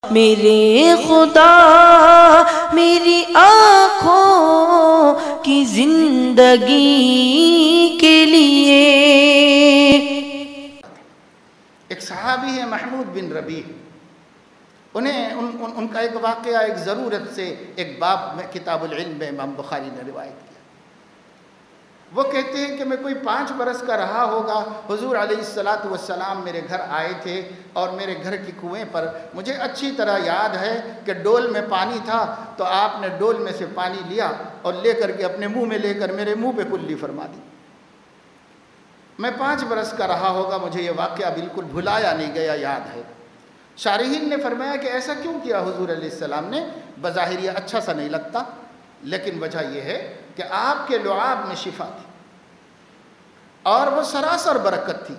میرے خدا میری آنکھوں کی زندگی کے لیے۔ ایک صحابی ہے محمود بن ربیع، ان کا ایک واقعہ ایک ضرورت سے ایک باب میں کتاب العلم میں امام بخاری نے روایت کیا۔ وہ کہتے ہیں کہ میں کوئی 5 برس کا رہا ہوگا، حضور علیہ السلام میرے گھر آئے تھے اور میرے گھر کی کنویں پر مجھے اچھی طرح یاد ہے کہ ڈول میں پانی تھا، تو آپ نے ڈول میں سے پانی لیا اور لے کر کے اپنے منہ میں لے کر میرے منہ پہ کلی فرما دی۔ میں 5 برس کا رہا ہوگا، مجھے یہ واقعہ بالکل بھلایا نہیں گیا، یاد ہے۔ شارحین نے فرمایا کہ ایسا کیوں کیا حضور علیہ السلام نے؟ بظاہر یہ اچھا سا نہیں لگتا، لیکن وجہ یہ ہے کہ آپ کے لعاب میں شفا تھی اور وہ سراسر برکت تھی۔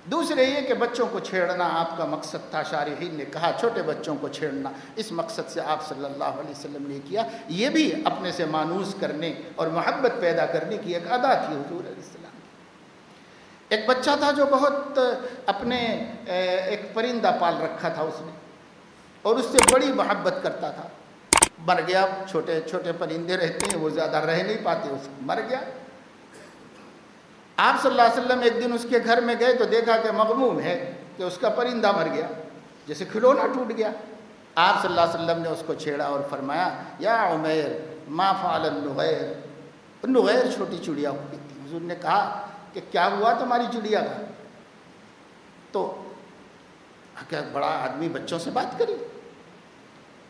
دوسرے یہ کہ بچوں کو چھیڑنا آپ کا مقصد تھا، شارحین نے کہا چھوٹے بچوں کو چھیڑنا اس مقصد سے آپ صلی اللہ علیہ وسلم نے کیا۔ یہ بھی اپنے سے مانوس کرنے اور محبت پیدا کرنے کی ایک ادا تھی حضور علیہ السلام کی۔ ایک بچہ تھا جو بہت اپنے ایک پرندہ پال رکھا تھا اس نے، اور اس سے بڑی محبت کرتا تھا۔ مر گیا، چھوٹے چھوٹے پرندے رہتے ہیں وہ زیادہ رہ نہیں پاتے، اس مر گیا۔ آپ صلی اللہ علیہ وسلم ایک دن اس کے گھر میں گئے تو دیکھا کہ مغموم ہے کہ اس کا پرندہ مر گیا، جیسے کھلونا ٹوٹ گیا۔ آپ صلی اللہ علیہ وسلم نے اس کو چھیڑا اور فرمایا یا عمیر ما فعل النغیر۔ النغیر چھوٹی چڑیا ہوتی تھی۔ حضور نے کہا کہ کیا ہوا تمہاری چڑیا کا؟ تو کیا بڑا آدمی بچوں سے بات کری؟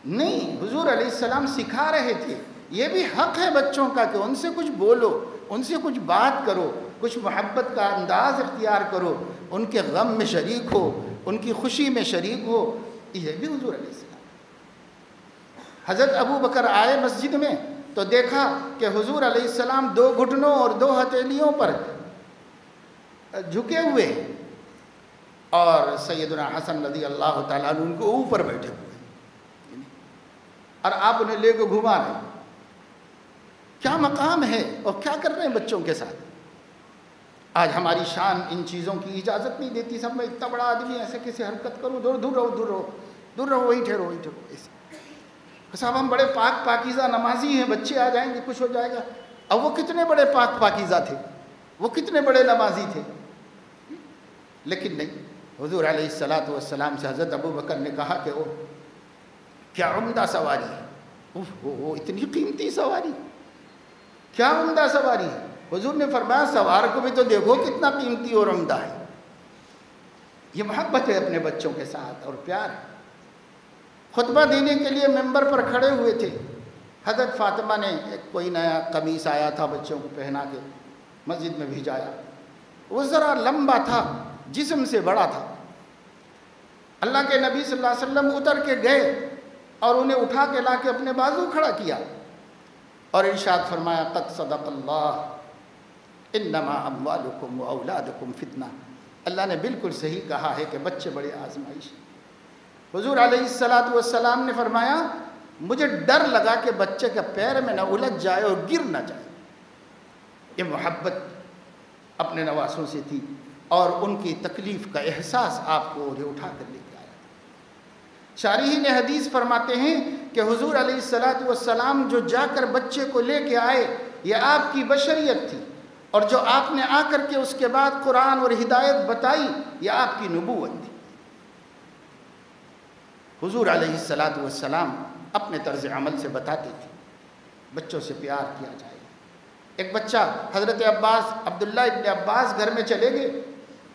نہیں، حضور علیہ السلام سکھا رہے تھے یہ بھی حق ہے بچوں کا کہ ان سے کچھ بولو، ان سے کچھ بات کرو، کچھ محبت کا انداز اختیار کرو، ان کے غم میں شریک ہو، ان کی خوشی میں شریک ہو۔ یہ بھی حضور علیہ السلام۔ حضرت ابو بکر آئے مسجد میں تو دیکھا کہ حضور علیہ السلام 2 گھٹنوں اور 2 ہتھیلیوں پر جھکے ہوئے ہیں اور سیدنا حسن رضی اللہ تعالیٰ عنہ ان کو اوپر بیٹھے ہوئے اور آپ انہیں لے کے گھما رہے ہیں۔ کیا مقام ہے اور کیا کر رہے ہیں بچوں کے ساتھ؟ آج ہماری شان ان چیزوں کی اجازت نہیں دیتی۔ سب میں اتنا بڑا آدمی ایسے کیسے حرکت کروں، دور دور رہو، دور رہو، دور رہو، وہی ٹھہرو، وہی ٹھہرو۔ ایسے صاحب ہم بڑے پاک پاکیزہ نمازی ہیں، بچے آ جائیں گے کچھ ہو جائے گا۔ اب وہ کتنے بڑے پاک پاکیزہ تھے، وہ کتنے بڑے نمازی تھے، لیکن نہیں۔ حضور علیہ السلام سے حضرت ابو بکر نے کہا کہ وہ کیا عمدہ سواری ہے، وہ اتنی قیمتی سواری، کیا عمدہ سواری ہے۔ حضور نے فرمایا سوار کو بھی تو دیکھو کتنا قیمتی اور عمدہ ہے۔ یہ محبت ہے اپنے بچوں کے ساتھ اور پیار ہے۔ خطبہ دینے کے لیے ممبر پر کھڑے ہوئے تھے۔ حضرت فاطمہ نے کوئی نیا قمیص آیا تھا بچوں کو پہنا کے مسجد میں بھیجایا، وہ ذرا لمبا تھا، جسم سے بڑا تھا۔ اللہ کے نبی صلی اللہ علیہ وسلم اتر کے گئے اور انہیں اٹھا کے لا کے اپنے بازو کھڑا کیا اور ارشاد فرمایا قد صدق اللہ انما اموالکم و اولادکم فتنہ۔ اللہ نے بالکل صحیح کہا ہے کہ بچے بڑے آزمائش ہیں۔ حضور علیہ السلام نے فرمایا مجھے ڈر لگا کہ بچے کے پیر میں نہ الجھ جائے اور گر نہ جائے۔ یہ محبت اپنے نواسوں سے تھی اور ان کی تکلیف کا احساس آپ کو انہیں اٹھا کر لے کے آیا تھا۔ شارحین حدیث فرماتے ہیں کہ حضور علیہ السلام جو جا کر بچے کو لے کے آئے یہ آپ کی بشریت تھی، اور جو آپ نے آ کر کے اس کے بعد قرآن اور ہدایت بتائی یہ آپ کی نبوت تھی۔ حضور علیہ السلام اپنے طرز عمل سے بتاتے تھے بچوں سے پیار کیا جائے۔ ایک بچہ حضرت عباس عبداللہ ابن عباس گھر میں چلے گئے۔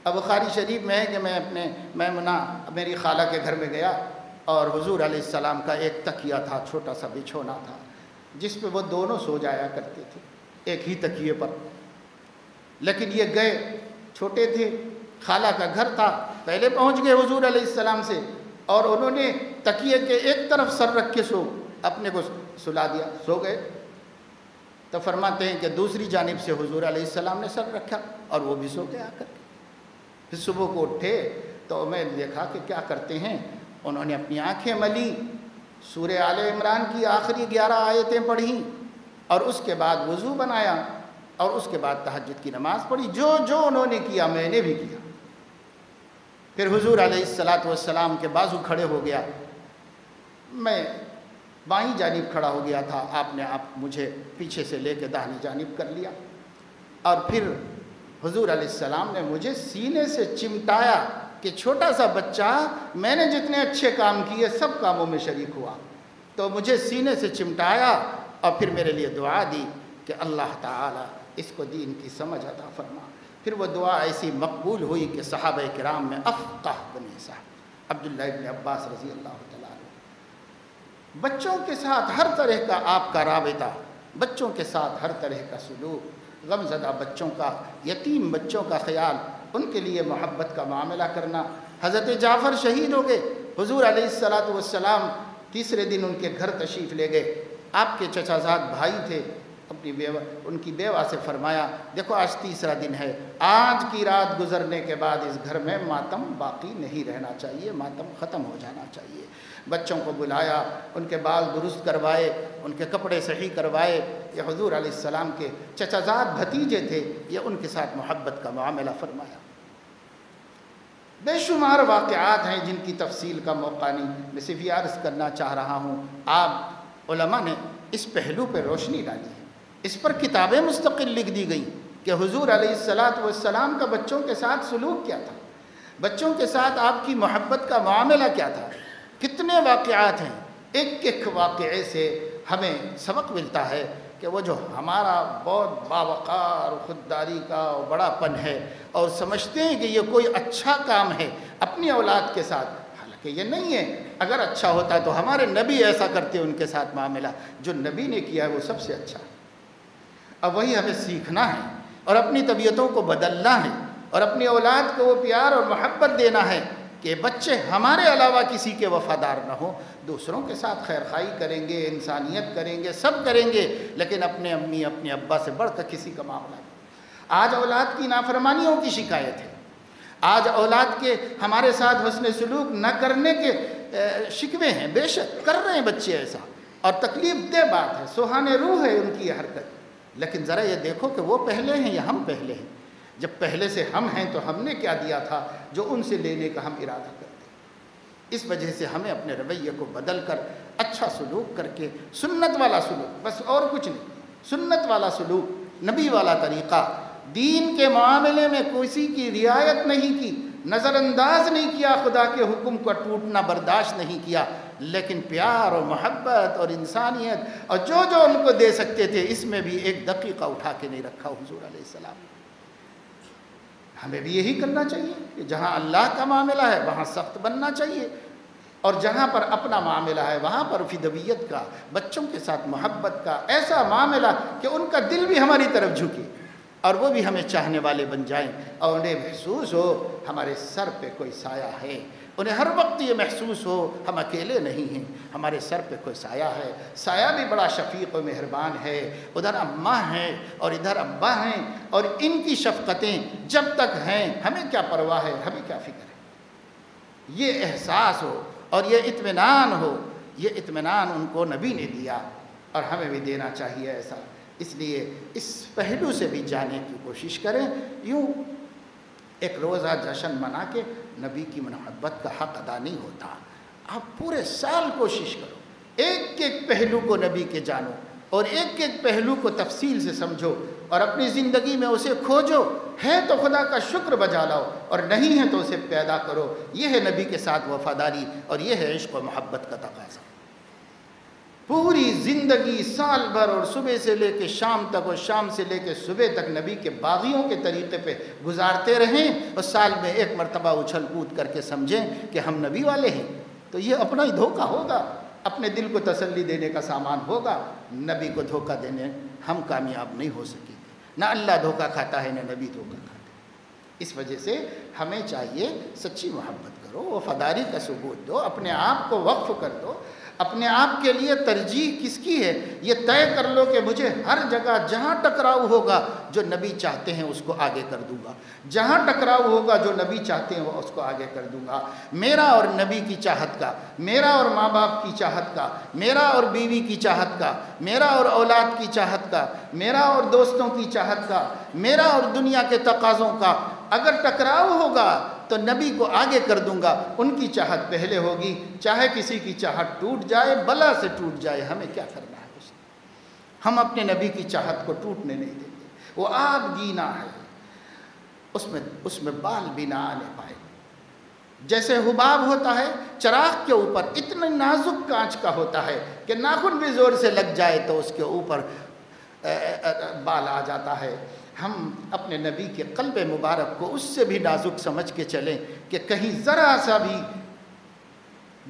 اب بخاری شریف میں ہے کہ میں اپنے میمنہ میری خالہ کے گھر میں گیا اور حضور علیہ السلام کا ایک تکیہ تھا، چھوٹا سا بچھونا تھا جس پہ وہ دونوں سو جایا کرتے تھے ایک ہی تکیے پر۔ لیکن یہ گئے، چھوٹے تھے، خالہ کا گھر تھا، پہلے پہنچ گئے حضور علیہ السلام سے اور انہوں نے تکیے کے ایک طرف سر رکھ کے اپنے کو سلا دیا، سو گئے۔ تو فرماتے ہیں کہ دوسری جانب سے حضور علیہ السلام نے سر رکھا اور وہ بھی سو گئے آ کر کے۔ پھر صبح کو اٹھے تو میں دیکھا کہ کیا کرتے ہیں، انہوں نے اپنی آنکھیں ملی، سورہ آل عمران کی آخری 11 آیتیں پڑھیں اور اس کے بعد وضو بنایا اور اس کے بعد تہجد کی نماز پڑھی۔ جو جو انہوں نے کیا میں نے بھی کیا۔ پھر حضور علیہ السلام کے بازو کھڑے ہو گیا میں بائیں جانب کھڑا ہو گیا تھا، آپ نے مجھے پیچھے سے لے کے داہنی جانب کر لیا، اور پھر حضور علیہ السلام نے مجھے سینے سے چمٹایا کہ چھوٹا سا بچہ میں نے جتنے اچھے کام کیے سب کاموں میں شریک ہوا، تو مجھے سینے سے چمٹایا اور پھر میرے لیے دعا دی کہ اللہ تعالیٰ اس کو دین کی سمجھ عطا فرما۔ پھر وہ دعا ایسی مقبول ہوئی کہ صحابہ کرام میں افقہ بنے صاحب عبداللہ ابن عباس رضی اللہ تعالیٰ عنہ، بچوں کے ساتھ ہر طرح کا آپ کا رابطہ، بچوں کے ساتھ ہر طرح کا سلوک، غمزدہ بچوں کا، یتیم بچوں کا خیال، ان کے لیے محبت کا معاملہ کرنا۔ حضرت جعفر شہید ہو گئے، حضور علیہ السلام تیسرے دن ان کے گھر تشریف لے گئے۔ آپ کے چچا زاد بھائی تھے، اپنی بیوہ، ان کی بیوہ سے فرمایا دیکھو آج تیسرا دن ہے، آج کی رات گزرنے کے بعد اس گھر میں ماتم باقی نہیں رہنا چاہیے، ماتم ختم ہو جانا چاہیے۔ بچوں کو بلایا، ان کے بال درست کروائے، ان کے کپڑے صحیح کروائے۔ یہ حضور علیہ السلام کے چچا زاد بھتیجے تھے، یہ ان کے ساتھ محبت کا معاملہ فرمایا۔ بے شمار واقعات ہیں جن کی تفصیل کا موقع نہیں، میں صرف یہ عرض کرنا چاہ رہا ہوں۔ آپ علماء نے اس پہلو پہ روشنی ڈالی ہے، اس پر کتابیں مستقل لکھ دی گئیں کہ حضور علیہ السلام کا بچوں کے ساتھ سلوک کیا تھا، بچوں کے ساتھ آپ کی محبت کا معاملہ کیا تھا۔ کتنے واقعات ہیں، ایک ایک واقعے سے ہمیں سبق ملتا ہے کہ وہ جو ہمارا بہت باوقار خودداری کا بڑا پن ہے اور سمجھتے ہیں کہ یہ کوئی اچھا کام ہے اپنی اولاد کے ساتھ، حالانکہ یہ نہیں ہے۔ اگر اچھا ہوتا تو ہمارے نبی ایسا کرتے ان کے ساتھ معاملہ، جو نبی نے کیا ہے وہ سب سے اچھا ہے۔ اب وہی ہمیں سیکھنا ہے اور اپنی طبیعتوں کو بدلنا ہے اور اپنی اولاد کو وہ پیار اور محبت دینا ہے کہ بچے ہمارے علاوہ کسی کے وفادار نہ ہوں، دوسروں کے ساتھ خیر خواہی کریں گے، انسانیت کریں گے، سب کریں گے، لیکن اپنے امی اپنے ابا سے بڑھ کر کسی کا معاملہ نہیں۔ آج اولاد کی نافرمانیوں کی شکایت ہے، آج اولاد کے ہمارے ساتھ حسن سلوک نہ کرنے کے شکوے ہیں، بے شک کر رہے ہیں بچے ایسا، اور تکلیف دہ بات ہے، سوہانے روح ہے ان کی یہ حرکت، لیکن ذرا یہ دیکھو کہ وہ پہلے ہیں یا ہم پہلے ہیں؟ جب پہلے سے ہم ہیں تو ہم نے کیا دیا تھا جو ان سے لینے کا ہم ارادہ کرتے ہیں؟ اس وجہ سے ہمیں اپنے رویے کو بدل کر اچھا سلوک کر کے، سنت والا سلوک، بس اور کچھ نہیں، سنت والا سلوک، نبی والا طریقہ، دین کے معاملے میں کسی کی رعایت نہیں کی، نظر انداز نہیں کیا، خدا کے حکم کا ٹوٹنا برداشت نہیں کیا، لیکن پیار اور محبت اور انسانیت اور جو جو ان کو دے سکتے تھے اس میں بھی ایک دقیقہ اٹھا کے نہیں رکھا حضور علیہ السلام۔ ہمیں بھی یہی کرنا چاہیے کہ جہاں اللہ کا معاملہ ہے وہاں سخت بننا چاہیے، اور جہاں پر اپنا معاملہ ہے وہاں پر فدویت کا، بچوں کے ساتھ محبت کا ایسا معاملہ کہ ان کا دل بھی ہماری طرف جھکے اور وہ بھی ہمیں چاہنے والے بن جائیں، اور انہیں محسوس ہو ہمارے سر پہ کوئی سایہ ہے، انہیں ہر وقت یہ محسوس ہو ہم اکیلے نہیں ہیں، ہمارے سر پہ کوئی سایہ ہے، سایہ بھی بڑا شفیق و مہربان ہے، ادھر اماں ہیں اور ادھر ابا ہیں، اور ان کی شفقتیں جب تک ہیں ہمیں کیا پرواہ ہے، ہمیں کیا فکر ہے۔ یہ احساس ہو اور یہ اطمینان ہو، یہ اطمینان ان کو نبی نے دیا اور ہمیں بھی دینا چاہیے ایسا۔ اس لیے اس پہلو سے بھی جانے کی کوشش کریں۔ یوں ایک روزہ جشن منا کے نبی کی محبت کا حق ادا نہیں ہوتا، آپ پورے سال کوشش کرو، ایک ایک پہلو کو نبی کے جانو اور ایک ایک پہلو کو تفصیل سے سمجھو اور اپنی زندگی میں اسے کھوجو، ہے تو خدا کا شکر بجا لاؤ اور نہیں ہے تو اسے پیدا کرو۔ یہ ہے نبی کے ساتھ وفاداری اور یہ ہے عشق و محبت کا تقاضا۔ پوری زندگی سال بھر اور صبح سے لے کے شام تک اور شام سے لے کے صبح تک نبی کے باغیوں کے طریقے پہ گزارتے رہیں اور سال میں ایک مرتبہ اچھل کود کر کے سمجھیں کہ ہم نبی والے ہیں، تو یہ اپنا ہی دھوکہ ہوگا، اپنے دل کو تسلی دینے کا سامان ہوگا۔ نبی کو دھوکہ دینے ہم کامیاب نہیں ہو سکیں گے، نہ اللہ دھوکہ کھاتا ہے نہ نبی دھوکہ کھاتا ہے۔ اس وجہ سے ہمیں چاہیے سچی محبت کرو، وفاداری کا ثبوت دو، اپنے آپ کو وقف کر دو، اپنے آپ کے لیے ترجیح کس کی ہے یہ طے کر لو کہ مجھے ہر جگہ جہاں ٹکراؤ ہوگا جو نبی چاہتے ہیں اس کو آگے کر دوں گا، جہاں ٹکراؤ ہوگا جو نبی چاہتے ہیں وہ اس کو آگے کر دوں گا۔ میرا اور نبی کی چاہت کا، میرا اور ماں باپ کی چاہت کا، میرا اور بیوی کی چاہت کا، میرا اور اولاد کی چاہت کا، میرا اور دوستوں کی چاہت کا، میرا اور دنیا کے تقاضوں کا اگر ٹکراؤ ہوگا تو نبی کو آگے کر دوں گا، ان کی چاہت پہلے ہوگی، چاہے کسی کی چاہت ٹوٹ جائے، بلا سے ٹوٹ جائے، ہمیں کیا کرنا ہے اس میں؟ ہم اپنے نبی کی چاہت کو ٹوٹنے نہیں دیں گے۔ وہ آگ گینا ہے، اس میں بال بھی نہ آنے پائے۔ جیسے حباب ہوتا ہے چراغ کے اوپر، اتنا نازک کانچ کا ہوتا ہے کہ ناخن بھی زور سے لگ جائے تو اس کے اوپر بال آ جاتا ہے۔ ہم اپنے نبی کے قلب مبارک کو اس سے بھی نازک سمجھ کے چلیں کہ کہیں ذرا سا بھی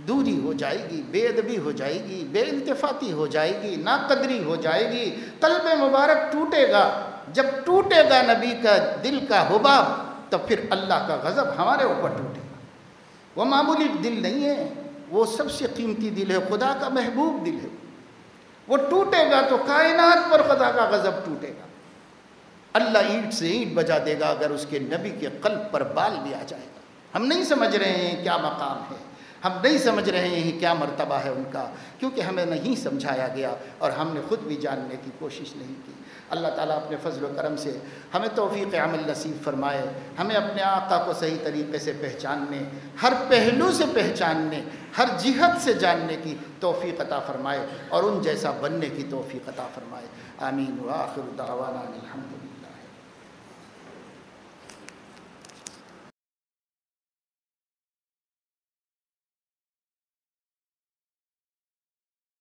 دوری ہو جائے گی، بے ادبی ہو جائے گی، بے التفاتی ہو جائے گی، ناقدری ہو جائے گی، قلب مبارک ٹوٹے گا۔ جب ٹوٹے گا نبی کا دل کا حباب تو پھر اللہ کا غضب ہمارے اوپر ٹوٹے گا۔ وہ معمولی دل نہیں ہے، وہ سب سے قیمتی دل ہے، خدا کا محبوب دل ہے۔ وہ ٹوٹے گا تو کائنات پر خدا کا غضب ٹوٹے گا۔ اللہ اینٹ سے اینٹ بجا دے گا اگر اس کے نبی کے قلب پر بال بھی آ جائے گا۔ ہم نہیں سمجھ رہے ہیں کیا مقام ہے، ہم نہیں سمجھ رہے ہیں کیا مرتبہ ہے ان کا، کیونکہ ہمیں نہیں سمجھایا گیا اور ہم نے خود بھی جاننے کی کوشش نہیں کی۔ اللہ تعالیٰ اپنے فضل و کرم سے ہمیں توفیق عمل نصیب فرمائے، ہمیں اپنے آقا کو صحیح طریقے سے پہچاننے، ہر پہلو سے پہچاننے، ہر جہت سے جاننے کی توفیق عطا فرمائے اور ان جیسا بننے کی توفیق عطا فرمائے۔ آمین وآخر دعوانا الحمد